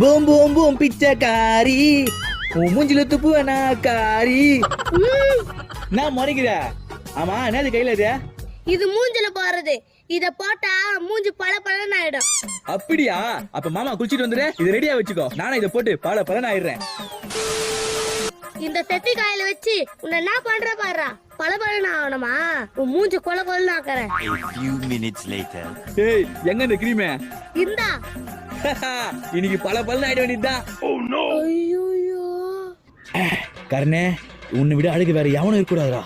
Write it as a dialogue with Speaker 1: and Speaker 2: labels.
Speaker 1: Boom boom boom பிச்சைக்காரி உன் மூஞ்சில துப்புவனா காரி. நான் முறைக்கிற. ஆமா என்னது கையில இது?
Speaker 2: இது மூஞ்சில போறது. இத போட்டா மூஞ்சி பல பலன்னு ஆயிடும்.
Speaker 1: அப்படியா? அப்ப மாமா குளிச்சிட்டு வந்துரு, இது ரெடியா வச்சுக்கோ. நானும் இதை போட்டு பல பலன் ஆயிடுறேன்.
Speaker 2: இந்த செத்தி காயில வச்சு உன்னை என்ன பண்ற பாரு. பல பலன்னு ஆகணுமா? உன் மூஞ்சி கொல கொலன்னு ஆக்குறேன்.
Speaker 3: A few minutes later.
Speaker 1: ஏய் எங்க இந்த கிரீமே?
Speaker 2: இந்தா.
Speaker 1: இன்னைக்கு பல பலன் ஆயிட வேண்டியதுதான்.
Speaker 2: ஐயோ
Speaker 1: கர்ணே, உன்னை விட அழகு வேற எவனும் இருக்க கூடாதுடா.